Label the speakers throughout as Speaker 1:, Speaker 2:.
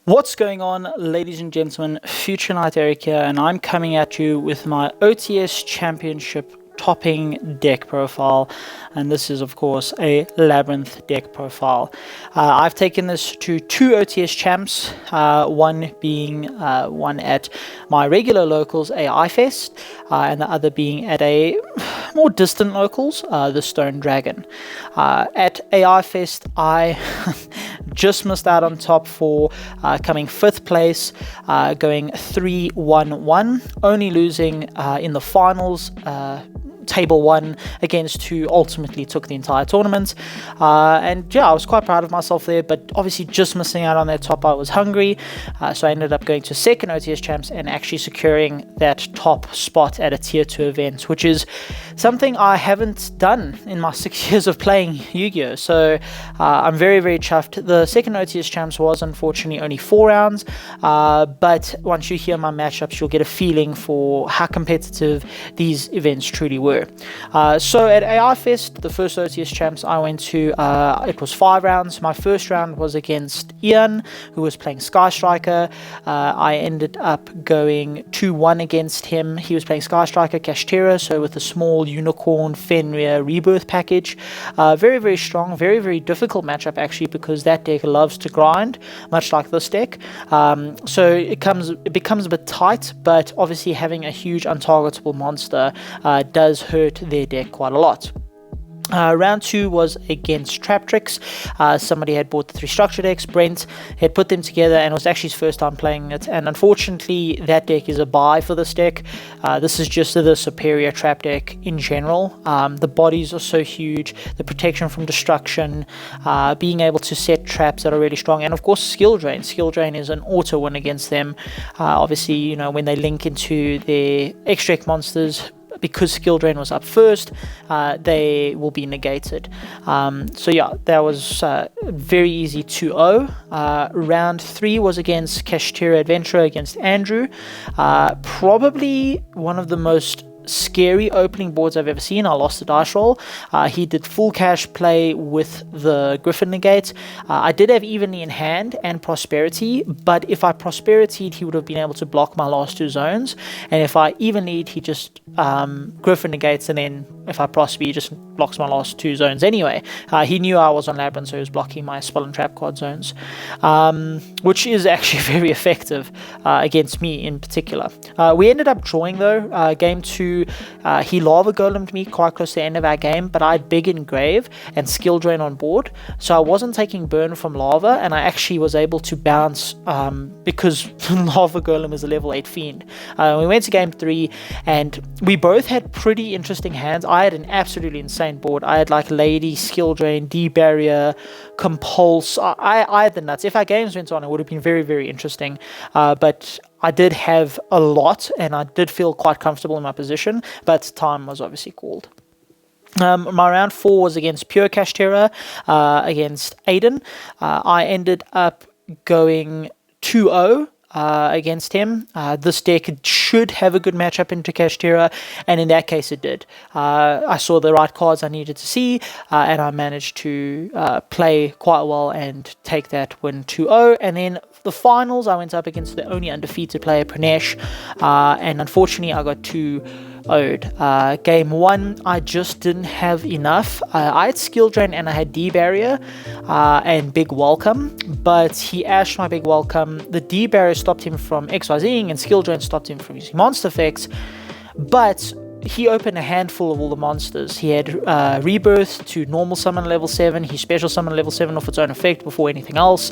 Speaker 1: What's going on, ladies and gentlemen? Future Knight Eric here, and I'm coming at you with my OTS Championship topping deck profile, and this is of course a Labrynth deck profile. I've taken this to two OTS champs, one being one at my regular locals AI Fest, and the other being at a more distant locals, the Stone Dragon. At AI Fest I just missed out on top 4, coming 5th place, going 3-1-1, only losing in the finals, table 1 against who ultimately took the entire tournament. And yeah, I was quite proud of myself there, but obviously just missing out on that top. I was hungry, so I ended up going to 2nd OTS Champs and actually securing that top spot at a tier 2 event, which is something I haven't done in my 6 years of playing Yu-Gi-Oh! So I'm very, very chuffed. The 2nd OTS Champs was unfortunately only 4 rounds, but once you hear my matchups, you'll get a feeling for how competitive these events truly were. So at AI Fest, the first OTS Champs I went to, it was 5 rounds. My first round was against Ian, who was playing Sky Striker. I ended up going 2-1 against him. He was playing Sky Striker, Kashtira, so with a small Unicorn Fenrir Rebirth package. Very, very strong, very, very difficult matchup actually, because that deck loves to grind, much like this deck. So it becomes a bit tight, but obviously having a huge untargetable monster does hurt their deck quite a lot. Round 2 was against Traptrix. Somebody had bought the 3 structure decks. Brent had put them together, and it was actually his first time playing it, and unfortunately that deck is a buy for this deck. This is just the superior trap deck in general. The bodies are so huge, the protection from destruction, being able to set traps that are really strong, and of course skill drain. Skill drain is an auto win against them. Obviously, you know, when they link into their extract monsters, because skill drain was up first, they will be negated. So yeah, that was very easy 2-0. Round 3 was against Kashtira Adventurer against Andrew. Probably one of the most scary opening boards I've ever seen. I lost the dice roll. He did full cash play with the Griffin negate. I did have evenly in hand and prosperity, but if I prosperity'd, he would have been able to block my last 2 zones, and if I evenly'd, he just Griffin negates, and then if I prosper, he just blocks my last 2 zones anyway. He knew I was on Labrynth, so he was blocking my spell and trap card zones, which is actually very effective against me in particular. We ended up drawing though. Game 2, he lava golemed me quite close to the end of our game, but I had big engrave and skill drain on board, so I wasn't taking burn from lava, and I actually was able to bounce because lava golem is a level 8 fiend. We went to game 3 and we both had pretty interesting hands. I had an absolutely insane board. I had like Lady, skill drain, D-barrier, compulse. I had the nuts. If our games went on, it would have been very, very interesting, but I did have a lot, and I did feel quite comfortable in my position, but time was obviously called. My round 4 was against Pure Kashtira, against Aiden. I ended up going 2-0 against him. This deck should have a good matchup into Kashtira, and in that case it did. I saw the right cards I needed to see, and I managed to play quite well and take that win 2-0. And then the finals, I went up against the only undefeated player, Pranesh, and unfortunately I got 2-0'd. Game 1, I just didn't have enough. I had skill drain and I had D-barrier and big welcome, but he ashed my big welcome. The D-barrier stopped him from XYZing, and skill drain stopped him from using monster effects, but he opened a handful of all the monsters. He had Rebirth to normal summon level 7. He special summoned level 7 off its own effect before anything else.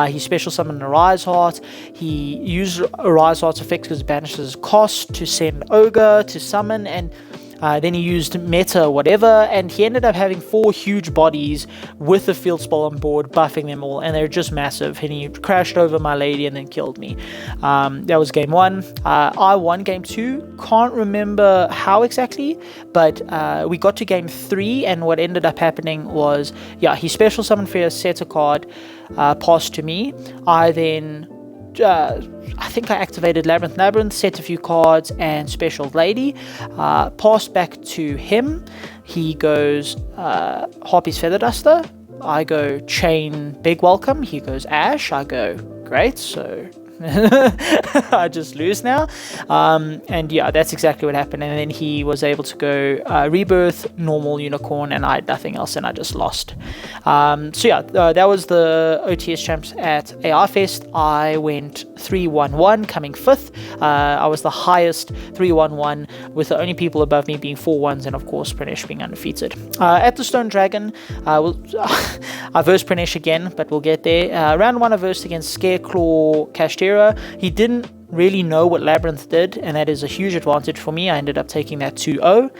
Speaker 1: He special summoned a Rise Heart. He used a Rise Heart's effect because it banishes cost to send Ogre to summon, and then he used meta whatever, and he ended up having 4 huge bodies with the field spell on board, buffing them all, and they're just massive, and he crashed over my lady and then killed me. That was game 1. I won game 2. Can't remember how exactly, but we got to game 3, and what ended up happening was, yeah, he special summoned for a set a card, passed to me. I then I think I activated Labrynth, set a few cards, and special lady. Passed back to him. He goes Harpy's Feather Duster. I go chain big welcome. He goes ash. I go great. So I just lose now. And yeah, that's exactly what happened. And then he was able to go rebirth, normal, unicorn, and I had nothing else, and I just lost. So yeah, that was the OTS champs at AI Fest. I went 3-1-1, coming 5th. I was the highest 3-1-1, with the only people above me being 4-1s, and of course Pranesh being undefeated. At the Stone Dragon, I versed Pranesh again, but we'll get there. Round 1 I versed against Scareclaw Kashtira. He didn't really know what Labrynth did, and that is a huge advantage for me. I ended up taking that 2-0.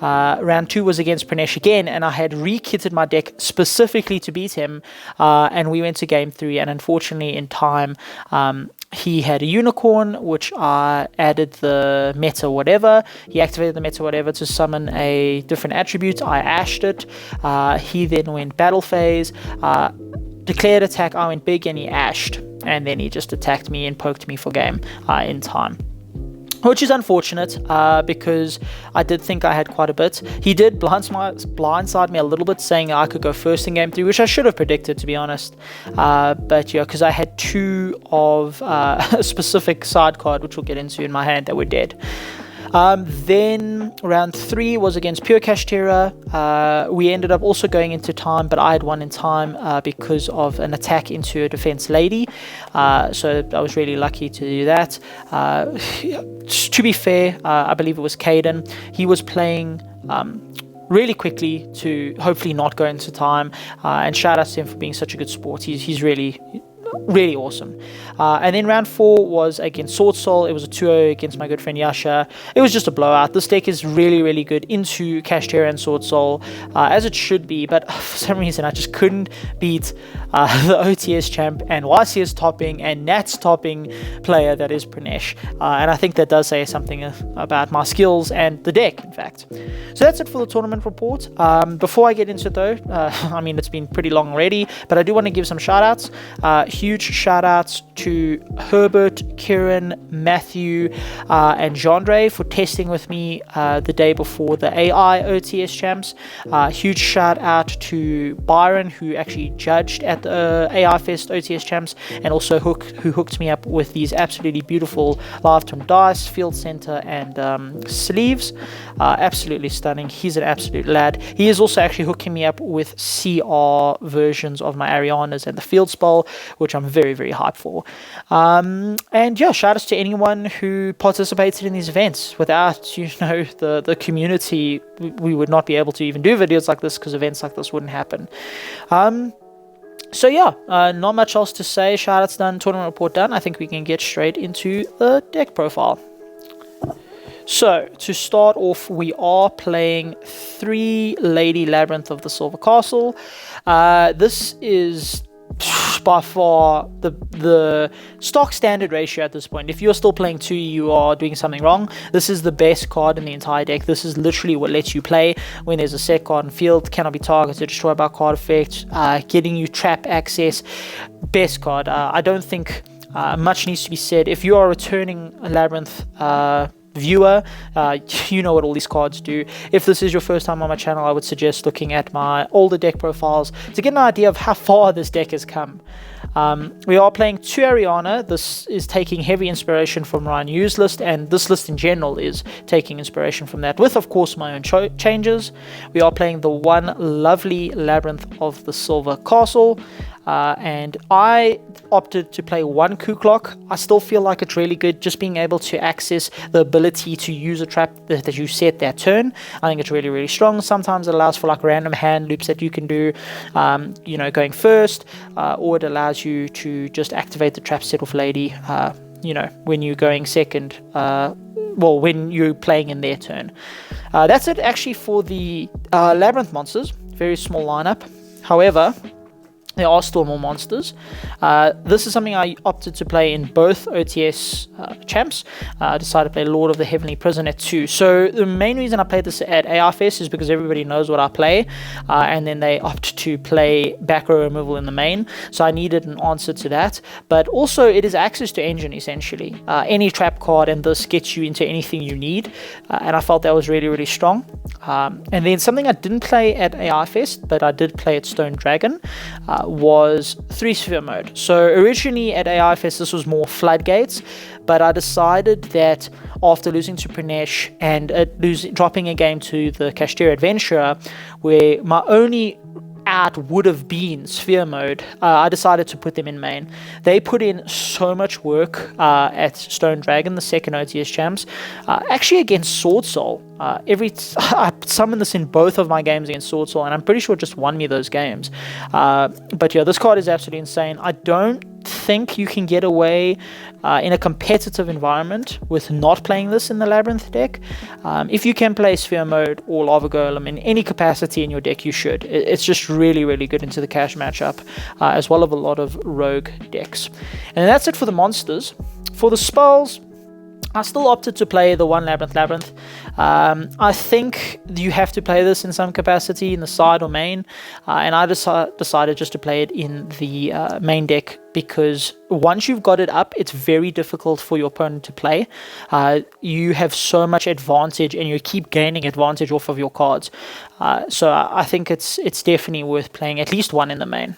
Speaker 1: Round 2 was against Pranesh again, and I had re-kitted my deck specifically to beat him, and we went to game 3, and unfortunately in time, he had a unicorn, which I added the meta whatever. He activated the meta whatever to summon a different attribute. I ashed it. He then went battle phase, declared attack. I went big and he ashed, and then he just attacked me and poked me for game in time, which is unfortunate because I did think I had quite a bit. He did blindside me a little bit, saying I could go first in game 3, which I should have predicted, to be honest. But yeah, because I had 2 of a specific side card, which we'll get into, in my hand that were dead. Then round 3 was against Pure Kashtira. We ended up also going into time, but I had won in time because of an attack into a defense lady. So I was really lucky to do that. To be fair, I believe it was Caden. He was playing really quickly to hopefully not go into time. And shout out to him for being such a good sport. He's really awesome. And then round 4 was against Sword Soul. It was a 2-0 against my good friend Yasha. It was just a blowout. This deck is really good into Kashtira and Sword Soul, as it should be, but for some reason I just couldn't beat the OTS champ and YCS topping and Nats topping player that is Pranesh. And I think that does say something about my skills and the deck, in fact. So that's it for the tournament report. Before I get into it though, I mean, it's been pretty long already, but I do want to give some shout outs. Huge shout outs to Herbert, Kieran, Matthew, and Jandre for testing with me the day before the AI OTS champs. Huge shout out to Byron, who actually judged at the AI Fest OTS champs, and also Hook, who hooked me up with these absolutely beautiful live tone dice, field center, and sleeves. Absolutely stunning. He's an absolute lad. He is also actually hooking me up with CR versions of my Arianas and the field spell, which I'm very hyped for. And yeah, shout outs to anyone who participated in these events. Without the community, we would not be able to even do videos like this, because events like this wouldn't happen. So yeah, not much else to say. Shout outs done, tournament report done. I think we can get straight into the deck profile. So, to start off, we are playing 3 Lady Labrynth of the Silver Castle. This is by far the stock standard ratio at this point. If you're still playing 2, you are doing something wrong. This is the best card in the entire deck. This is literally what lets you play when there's a set card in field, cannot be targeted, destroyed by card effect, getting you trap access. Best card. I don't think much needs to be said. If you are returning a Labrynth viewer, you know what all these cards do. If this is your first time on my channel, I would suggest looking at my older deck profiles to get an idea of how far this deck has come. We are playing 2 Ariana. This is taking heavy inspiration from Ryan Yu's list, and this list in general is taking inspiration from that, with of course my own changes. We are playing the 1 lovely Labrynth of the Silver Castle. And I opted to play 1 Kuklok. I still feel like it's really good, just being able to access the ability to use a trap that you set that turn. I think it's really strong. Sometimes it allows for like random hand loops that you can do, going first, or it allows you to just activate the trap set off lady, when you're going second, when you're playing in their turn. That's it actually for the Labrynth monsters. Very small lineup. However, there are still more monsters. This is something I opted to play in both OTS champs. I decided to play Lord of the Heavenly Prison at 2. So the main reason I played this at AI Fest is because everybody knows what I play, and then they opt to play back row removal in the main. So I needed an answer to that. But also it is access to engine essentially. Any trap card, and this gets you into anything you need. And I felt that was really, really strong. And then something I didn't play at AI Fest, but I did play at Stone Dragon, was 3-sphere mode. So originally at AI Fest this was more floodgates, but I decided that after losing to Pranesh and dropping a game to the Kashtira Adventurer, where my only out would have been sphere mode, I decided to put them in main. They put in so much work at Stone Dragon, the second OTS champs, actually against Sword Soul. I summoned this in both of my games against Sword Soul, and I'm pretty sure it just won me those games. But yeah, this card is absolutely insane. I don't think you can get away in a competitive environment with not playing this in the Labrynth deck. If you can play Sphere Mode or Lava Golem in any capacity in your deck, you should. It's just really, really good into the cash matchup, as well as a lot of rogue decks. And that's it for the monsters. For the spells, I still opted to play the one Labrynth. I think you have to play this in some capacity in the side or main, and I decided just to play it in the main deck, because once you've got it up, it's very difficult for your opponent to play. You have so much advantage, and you keep gaining advantage off of your cards. So I think it's definitely worth playing at least one in the main.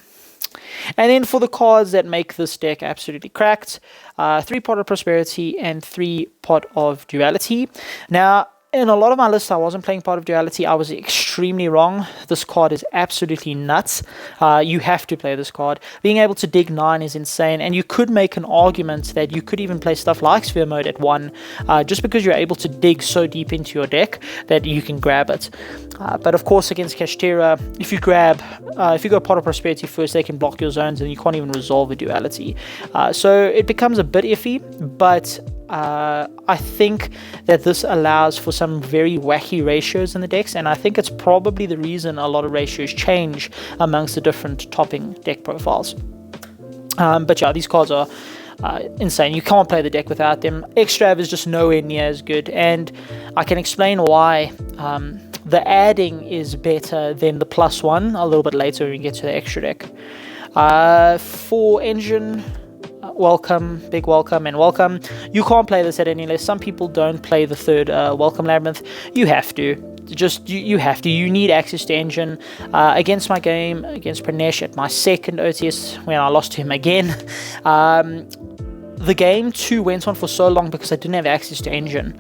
Speaker 1: And then for the cards that make this deck absolutely cracked, 3 Pot of Prosperity and 3 Pot of Duality. Now, in a lot of my lists, I wasn't playing Pot of Duality. I was extremely wrong. This card is absolutely nuts. You have to play this card. Being able to dig 9 is insane, and you could make an argument that you could even play stuff like Sphere Mode at 1, just because you're able to dig so deep into your deck that you can grab it. But of course, against Kashtira, if you go Pot of Prosperity first, they can block your zones, and you can't even resolve a Duality. So it becomes a bit iffy, but I think that this allows for some very wacky ratios in the decks, and I think it's probably the reason a lot of ratios change amongst the different topping deck profiles. But yeah, these cards are insane. You can't play the deck without them. Extrav is just nowhere near as good, and I can explain why. The adding is better than the +1 a little bit later when we get to the extra deck. For engine, welcome, big welcome, and welcome. You can't play this at any less. Some people don't play the third Welcome Labrynth. You have to. You have to. You need access to engine. Against my game against Pranesh at my second OTS, when I lost to him again, the game 2 went on for so long because I didn't have access to engine.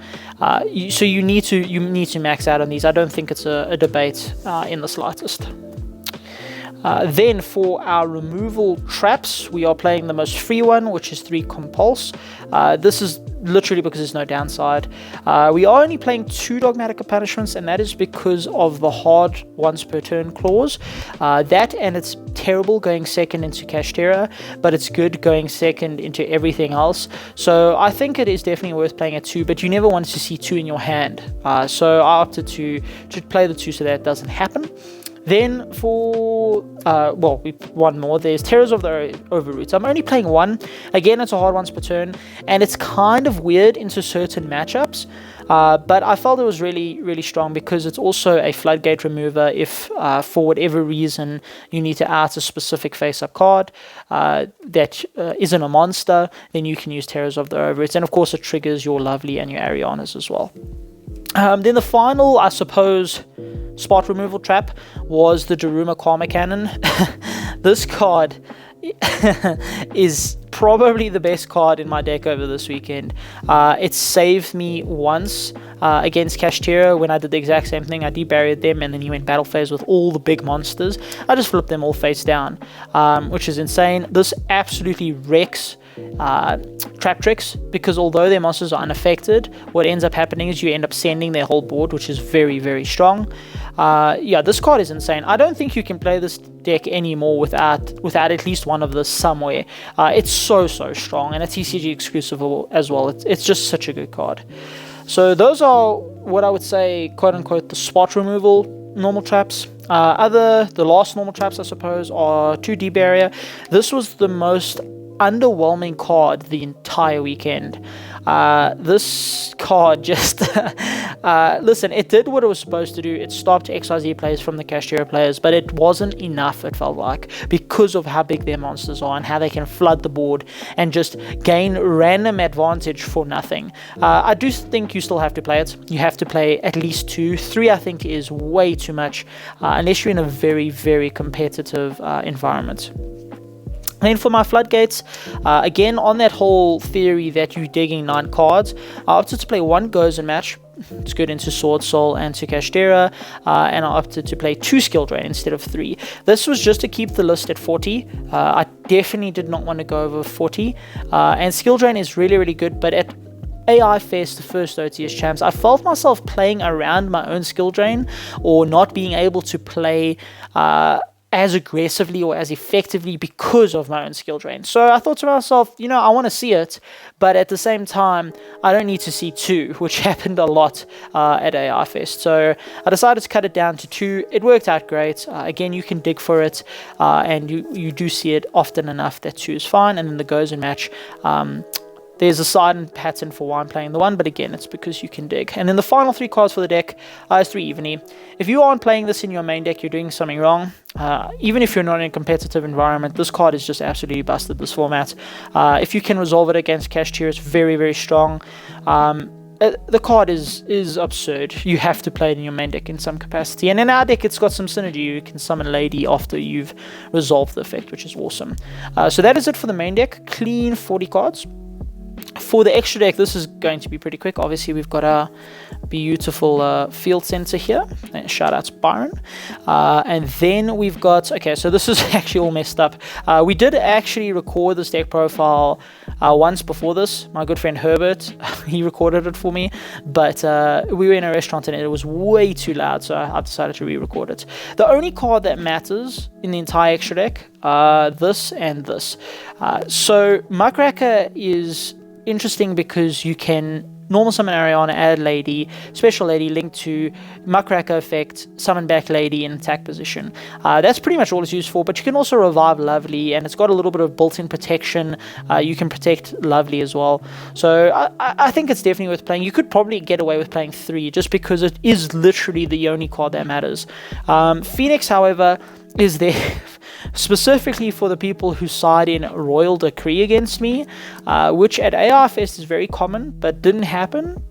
Speaker 1: So you need to max out on these. I don't think it's a debate in the slightest. Then for our removal traps, we are playing the most free one, which is 3 Compulse. This is literally because there's no downside. We are only playing 2 Dogmatic Punishments, and that is because of the hard once per turn clause. That, and it's terrible going second into Kashtira, but it's good going second into everything else. So I think it is definitely worth playing at 2, but you never want to see 2 in your hand. So I opted to play the 2 so that doesn't happen. Then for, one more, there's Terrors of the Overroots. I'm only playing 1. Again, it's a hard once per turn, and it's kind of weird into certain matchups, but I felt it was really, really strong because it's also a floodgate remover. If, for whatever reason, you need to out a specific face-up card that isn't a monster, then you can use Terrors of the Overroots, and of course it triggers your Lovely and your Arianas as well. Then the final, I suppose, spot removal trap was the Daruma Karma Cannon. This card is probably the best card in my deck over this weekend. It saved me once against Kashtira when I did the exact same thing. I deburied them, and then he went battle phase with all the big monsters. I just flipped them all face down, which is insane. This absolutely wrecks trap tricks, because although their monsters are unaffected, what ends up happening is you end up sending their whole board, which is very, very strong. Yeah, this card is insane. I don't think you can play this deck anymore without at least one of this somewhere. It's so strong, and it's TCG exclusive as well. It's just such a good card. So those are what I would say, quote unquote, the spot removal normal traps. The last normal traps, I suppose, are 2D barrier. This was the most underwhelming card the entire weekend. This card just listen, it did what it was supposed to do. It stopped XYZ players from the Kashtira players, but it wasn't enough, it felt like, because of how big their monsters are and how they can flood the board and just gain random advantage for nothing. I do think you still have to play it. You have to play at least 2. 3 I think is way too much, unless you're in a very, very competitive environment. And then for my floodgates, again, on that whole theory that you're digging 9 cards, I opted to play 1 Goes and Match. It's good into Sword Soul and to Kashtira, and I opted to play 2 Skill Drain instead of 3. This was just to keep the list at 40. I definitely did not want to go over 40, and Skill Drain is really, really good, but at AI Fest, the first OTS Champs, I felt myself playing around my own Skill Drain, or not being able to play as aggressively or as effectively because of my own skill drain. So I thought to myself, I want to see it, but at the same time, I don't need to see 2, which happened a lot at AI Fest. So I decided to cut it down to 2. It worked out great. Again, you can dig for it, and you do see it often enough that 2 is fine. And then the Goes and Match, there's a side pattern for why I'm playing the 1, but again, it's because you can dig. And then the final 3 cards for the deck is 3 Evenly. If you aren't playing this in your main deck, you're doing something wrong. Even if you're not in a competitive environment, this card is just absolutely busted, this format. If you can resolve it against Kashtira, it's very, very strong. The card is absurd. You have to play it in your main deck in some capacity. And in our deck, it's got some synergy. You can summon Lady after you've resolved the effect, which is awesome. So that is it for the main deck. Clean 40 cards. For the extra deck, this is going to be pretty quick. Obviously, we've got our beautiful field center here. Shout out to Byron. And then we've got, okay, so this is actually all messed up. We did actually record this deck profile once before this. My good friend Herbert, he recorded it for me. But we were in a restaurant and it was way too loud, so I decided to re-record it. The only card that matters in the entire extra deck, this and this. So Muckracker is interesting because you can normal summon Ariana, add Lady, special Lady, link to Muckracker effect, summon back Lady in attack position. That's pretty much all it's used for, but you can also revive Lovely, and it's got a little bit of built-in protection. You can protect Lovely as well. So I think it's definitely worth playing. You could probably get away with playing 3 just because it is literally the only card that matters. Phoenix, however, is there specifically for the people who side in Royal Decree against me, which at AI Fest is very common, but didn't happen.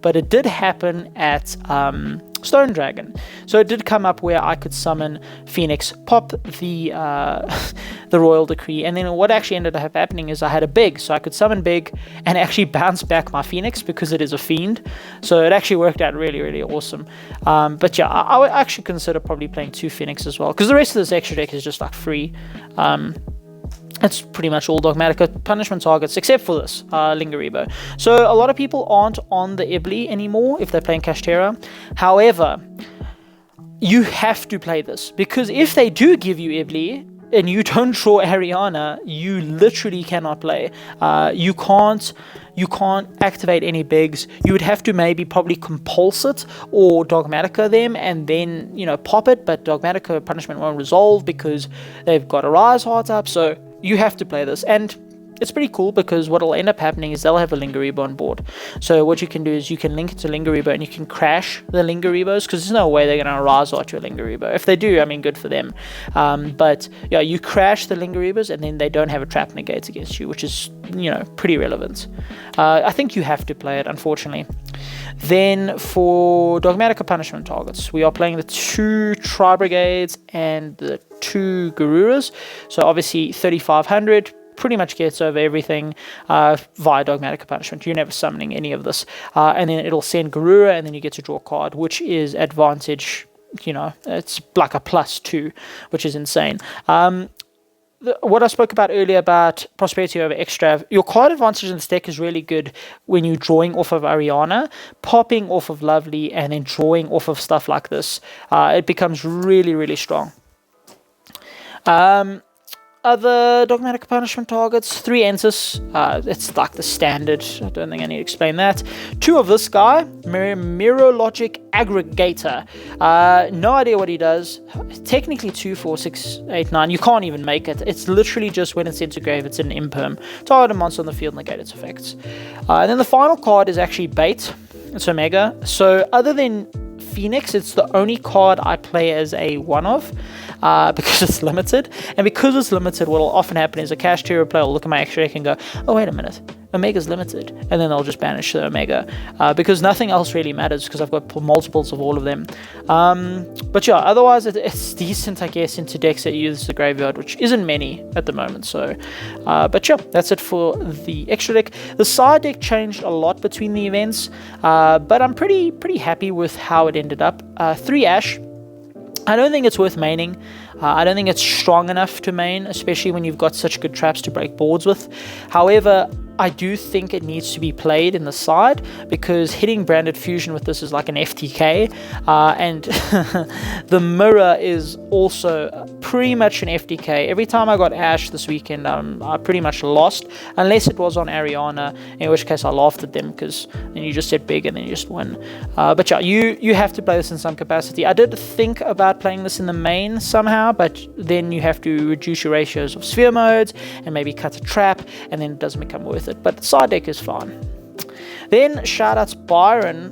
Speaker 1: But it did happen at Stone Dragon. So it did come up where I could summon Phoenix, pop the the Royal Decree, and then what actually ended up happening is I had a Big, so I could summon Big and actually bounce back my Phoenix because it is a fiend. So it actually worked out really, really awesome. But yeah, I would actually consider probably playing 2 Phoenix as well, because the rest of this extra deck is just like free. It's pretty much all Dogmatica punishment targets, except for this, Lingeribo. So a lot of people aren't on the Ibli anymore if they're playing Kashtira. However, you have to play this, because if they do give you Ibli and you don't draw Ariana, you literally cannot play. You can't activate any bigs. You would have to maybe probably compulse it or Dogmatica them and then, pop it, but Dogmatica punishment won't resolve because they've got a Rise Heart up, so you have to play this. And it's pretty cool because what will end up happening is they'll have a Lingeribo on board. So what you can do is you can link it to Lingeribo and you can crash the Lingeribos, because there's no way they're going to Rise Art your Lingeribo. If they do, I mean, good for them. But yeah, you crash the Lingeribos and then they don't have a trap negate against you, which is, pretty relevant. I think you have to play it, unfortunately. Then for Dogmatica punishment targets, we are playing the 2 Tri-Brigades and the 2 Garuras. So obviously 3500 pretty much gets over everything via Dogmatica punishment. You're never summoning any of this. And then it'll send Garura, and then you get to draw a card, which is advantage, it's like a +2, which is insane. What I spoke about earlier about prosperity over extra, your card advantage in this deck is really good when you're drawing off of Ariana, popping off of Lovely, and then drawing off of stuff like this. It becomes really, really strong. other dogmatic punishment targets, 3 Entis. It's like the standard. I don't think I need to explain that. 2 of this guy, Mirologic Aggregator. No idea what he does. Technically 2, 4, 6, 8, 9. You can't even make it. It's literally just when it's into grave, it's an imperm. Target a monster on the field, negate its effects. And then the final card is actually Bait. It's Omega. So other than Phoenix, it's the only card I play as a one-of because it's limited. And because it's limited, what will often happen is a Kashtira player will look at my extra deck and go, oh, wait a minute, Omega's limited. And then they'll just banish the Omega because nothing else really matters because I've got multiples of all of them. But yeah, otherwise it's decent, I guess, into decks that use the graveyard, which isn't many at the moment. So, but yeah, that's it for the extra deck. The side deck changed a lot between the events, but I'm pretty happy with how it ended up. 3 Ash. I don't think it's worth maining. I don't think it's strong enough to main, especially when you've got such good traps to break boards with. However, I do think it needs to be played in the side because hitting Branded Fusion with this is like an FTK, and the mirror is also pretty much an FTK. Every time I got Ash this weekend, I pretty much lost, unless it was on Ariana, in which case I laughed at them because then you just set big and then you just win. But yeah, you have to play this in some capacity. I did think about playing this in the main somehow, but then you have to reduce your ratios of sphere modes and maybe cut a trap, and then it doesn't become worth it. But side deck is fine. Then shout out to Byron.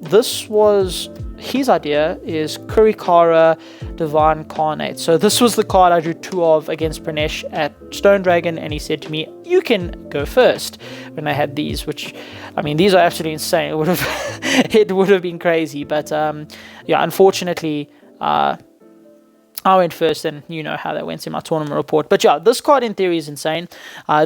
Speaker 1: This was his idea, is Kurikara Divine Carnate. So this was the card I drew 2 of against Pranesh at Stone Dragon, and he said to me, you can go first, when I had these, which, I mean, these are absolutely insane. It would have been crazy, but yeah, unfortunately, I went first, and you know how that went in my tournament report. But yeah, this card in theory is insane.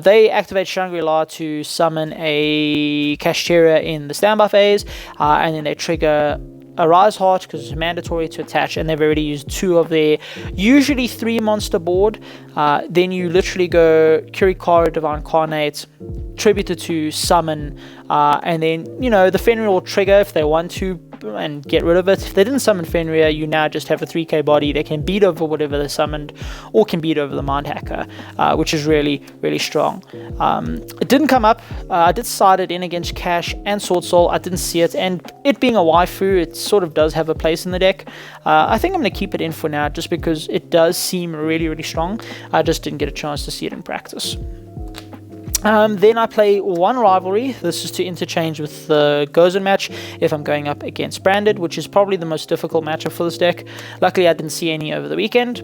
Speaker 1: They activate Shangri-La to summon a Kashtira in the standby phase, and then they trigger a Rise Heart because it's mandatory to attach, and they've already used 2 of their usually 3 monster board. Then you literally go Kurikara Divine Carnate, Tributor to summon, and then, you know, the Fenrir will trigger if they want to and get rid of it. If they didn't summon Fenrir, you now just have a 3k body. They can beat over whatever they summoned, or can beat over the Mind Hacker, which is really, really strong. It didn't come up. I did side it in against Cash and Sword Soul. I didn't see it, and it being a waifu, it sort of does have a place in the deck. I think I'm going to keep it in for now, just because it does seem really, really strong. I just didn't get a chance to see it in practice. Then I play 1 rivalry. This is to interchange with the Gozen match if I'm going up against Branded, which is probably the most difficult matchup for this deck. Luckily, I didn't see any over the weekend.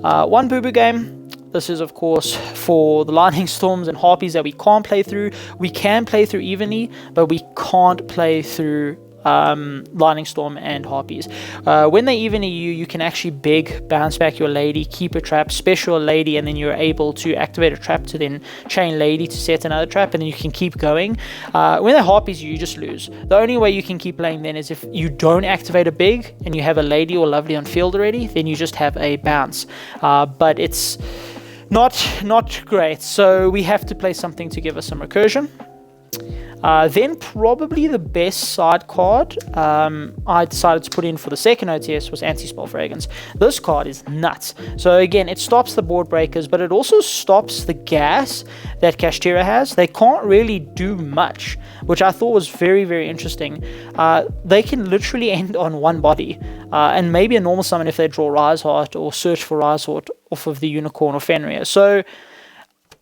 Speaker 1: 1 Boo Boo game. This is, of course, for the Lightning Storms and Harpies that we can't play through. We can play through evenly, but we can't play through Lightning Storm and Harpies. When they even you can actually beg, bounce back your lady, keep a trap, special a lady, and then you're able to activate a trap to then chain lady to set another trap, and then you can keep going. When they Harpies you just lose. The only way you can keep playing then is if you don't activate a big and you have a lady or lovely on field already, then you just have a bounce. But it's not great, so we have to play something to give us some recursion. Then probably the best side card I decided to put in for the second OTS was Anti-Spell Fragrance. This card is nuts. So again, it stops the board breakers, but it also stops the gas that Kashtira has. They can't really do much, which I thought was very, very interesting. They can literally end on 1 body, and maybe a normal summon if they draw Rise Heart or search for Rise Heart off of the Unicorn or Fenrir. So,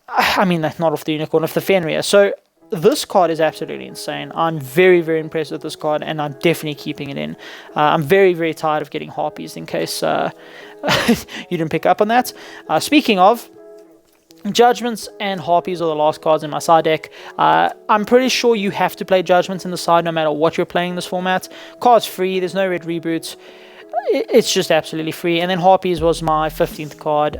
Speaker 1: I mean, not off the Unicorn, off the Fenrir. So, this card is absolutely insane. I'm very, very impressed with this card, and I'm definitely keeping it in. I'm very, very tired of getting Harpies, in case you didn't pick up on that. Speaking of, Judgments and Harpies are the last cards in my side deck. I'm pretty sure you have to play Judgments in the side no matter what you're playing in this format. Card's free, there's no red reboots. It's just absolutely free. And then Harpies was my 15th card.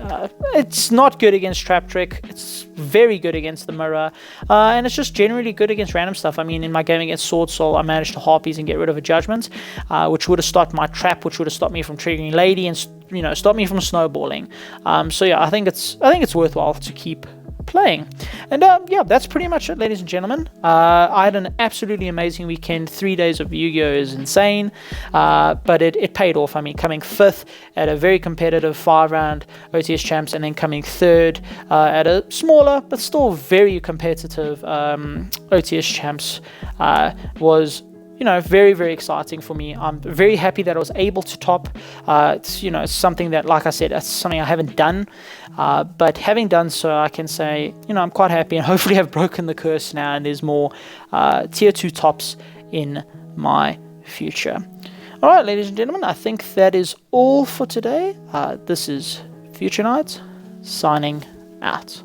Speaker 1: It's not good against Trap Trick. It's very good against the Mirror. And it's just generally good against random stuff. I mean, in my game against Sword Soul, I managed to Harpies and get rid of a Judgment, which would have stopped my trap, which would have stopped me from triggering Lady and, you know, stopped me from snowballing. So yeah, I think it's worthwhile to keep playing. And yeah, that's pretty much it, ladies and gentlemen. I had an absolutely amazing weekend. 3 days of Yu-Gi-Oh is insane, but it paid off. I mean, coming 5th at a very competitive 5-round OTS Champs, and then coming 3rd at a smaller but still very competitive OTS Champs was, you know, very, very exciting for me. I'm very happy that I was able to top. It's, you know, something that, like I said, that's something I haven't done. But having done so, I can say, you know, I'm quite happy, and hopefully I've broken the curse now, and there's more tier 2 tops in my future. All right, ladies and gentlemen, I think that is all for today. This is Future Knight signing out.